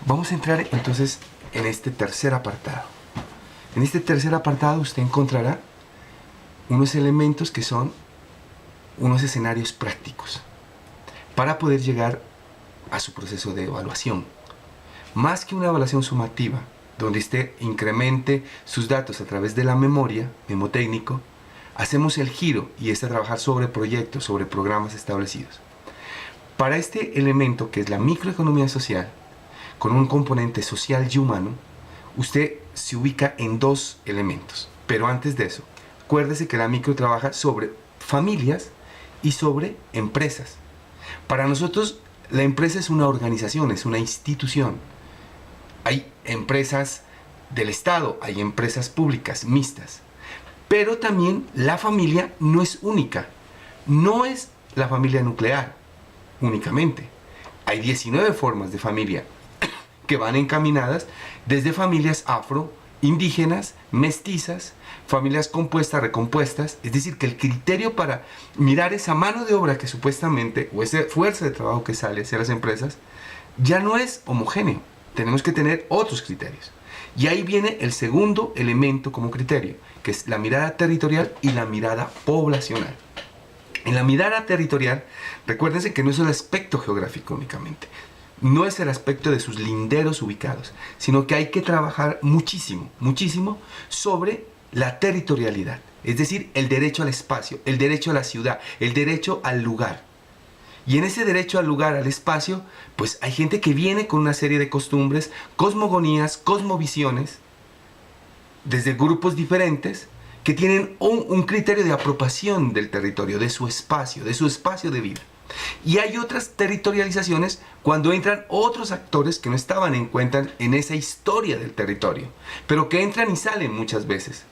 Vamos a entrar entonces en este tercer apartado. En este tercer apartado usted encontrará unos elementos que son unos escenarios prácticos para poder llegar a su proceso de evaluación. Más que una evaluación sumativa, donde usted incremente sus datos a través de la memoria, memotécnico, hacemos el giro y es a trabajar sobre proyectos, sobre programas establecidos. Para este elemento que es la microeconomía social, con un componente social y humano, usted se ubica en dos elementos. Pero antes de eso, acuérdese que la micro trabaja sobre familias y sobre empresas. Para nosotros, la empresa es una organización, es una institución. Hay empresas del Estado, hay empresas públicas, mixtas. Pero también la familia no es única. No es la familia nuclear únicamente. Hay 19 formas de familia que van encaminadas desde familias afro, indígenas, mestizas, familias compuestas, recompuestas. Es decir, que el criterio para mirar esa mano de obra que supuestamente, o esa fuerza de trabajo que sale hacia las empresas, ya no es homogéneo. Tenemos que tener otros criterios. Y ahí viene el segundo elemento como criterio, que es la mirada territorial y la mirada poblacional. En la mirada territorial, recuérdense que no es el aspecto geográfico únicamente, no es el aspecto de sus linderos ubicados, sino que hay que trabajar muchísimo, muchísimo sobre la territorialidad, es decir, el derecho al espacio, el derecho a la ciudad, el derecho al lugar. Y en ese derecho al lugar, al espacio, pues hay gente que viene con una serie de costumbres, cosmogonías, cosmovisiones, desde grupos diferentes, que tienen un criterio de apropiación del territorio, de su espacio de vida. Y hay otras territorializaciones cuando entran otros actores que no estaban en cuenta en esa historia del territorio, pero que entran y salen muchas veces.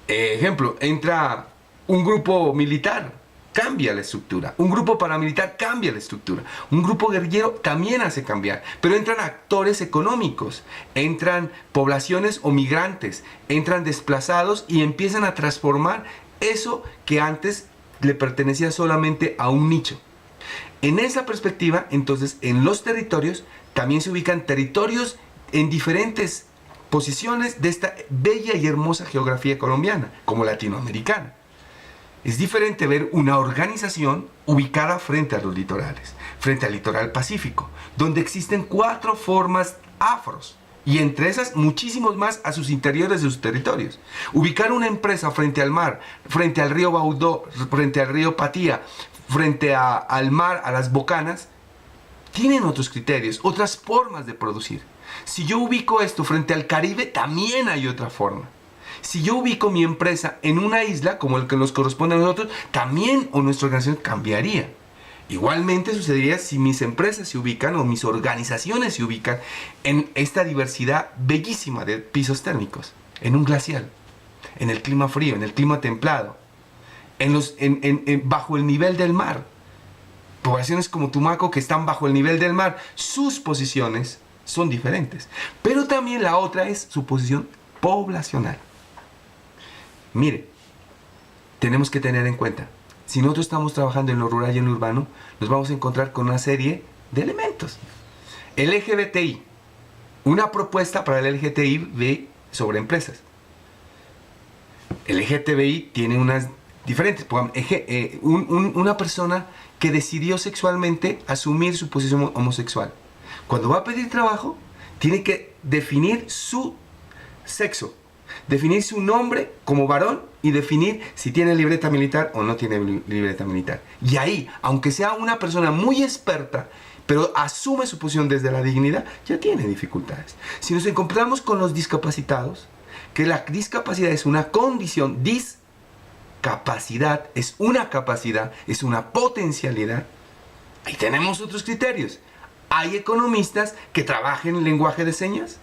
Ejemplo, entra un grupo militar, cambia la estructura. Un grupo paramilitar cambia la estructura. Un grupo guerrillero también hace cambiar. Pero entran actores económicos, entran poblaciones o migrantes, entran desplazados y empiezan a transformar eso que antes le pertenecía solamente a un nicho. En esa perspectiva, entonces, en los territorios también se ubican territorios en diferentes posiciones de esta bella y hermosa geografía colombiana, como latinoamericana. Es diferente ver una organización ubicada frente a los litorales, frente al litoral pacífico, donde existen 4 formas afros, y entre esas muchísimos más a sus interiores de sus territorios. Ubicar una empresa frente al mar, frente al río Baudó, frente al río Patía, frente al mar, a las bocanas, tienen otros criterios, otras formas de producir. Si yo ubico esto frente al Caribe, también hay otra forma. Si yo ubico mi empresa en una isla, como el que nos corresponde a nosotros, también o nuestra organización cambiaría. Igualmente sucedería si mis empresas se ubican o mis organizaciones se ubican en esta diversidad bellísima de pisos térmicos, en un glacial, en el clima frío, en el clima templado, bajo el nivel del mar. Poblaciones como Tumaco que están bajo el nivel del mar, sus posiciones son diferentes. Pero también la otra es su posición poblacional. Mire, tenemos que tener en cuenta, si nosotros estamos trabajando en lo rural y en lo urbano, nos vamos a encontrar con una serie de elementos. El LGBTI, una propuesta para el LGTBI sobre empresas. El LGTBI tiene unas diferentes. Una persona que decidió sexualmente asumir su posición homosexual. Cuando va a pedir trabajo, tiene que definir su sexo, definir su nombre como varón y definir si tiene libreta militar o no tiene libreta militar. Y ahí, aunque sea una persona muy experta, pero asume su posición desde la dignidad, ya tiene dificultades. Si nos encontramos con los discapacitados, que la discapacidad es una condición, discapacidad es una capacidad, es una potencialidad, ahí tenemos otros criterios. Hay economistas que trabajen en lenguaje de señas,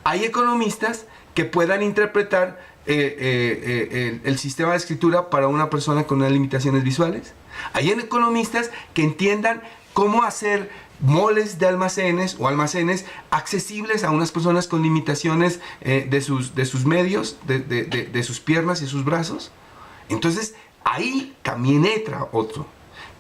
hay economistas que puedan interpretar el sistema de escritura para una persona con unas limitaciones visuales. Hay economistas que entiendan cómo hacer moles de almacenes o almacenes accesibles a unas personas con limitaciones de sus medios, de sus piernas y sus brazos. Entonces, ahí también entra otro.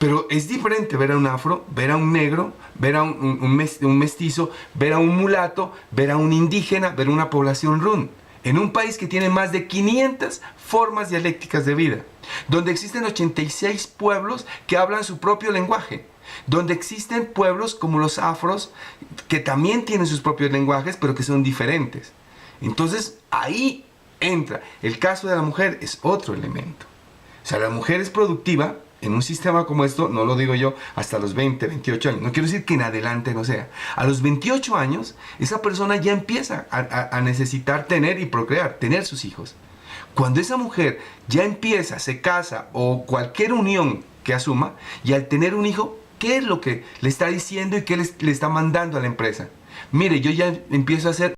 Pero es diferente ver a un afro, ver a un negro, ver a un mestizo, ver a un mulato, ver a un indígena, ver a una población run. En un país que tiene más de 500 formas dialécticas de vida, donde existen 86 pueblos que hablan su propio lenguaje, donde existen pueblos como los afros que también tienen sus propios lenguajes, pero que son diferentes. Entonces ahí entra. El caso de la mujer es otro elemento. O sea, la mujer es productiva en un sistema como esto, no lo digo yo, hasta los 20, 28 años. No quiero decir que en adelante no sea. A los 28 años, esa persona ya empieza a necesitar tener y procrear, tener sus hijos. Cuando esa mujer ya empieza, se casa o cualquier unión que asuma, y al tener un hijo, ¿qué es lo que le está diciendo y qué le está mandando a la empresa? Mire, yo ya empiezo a hacer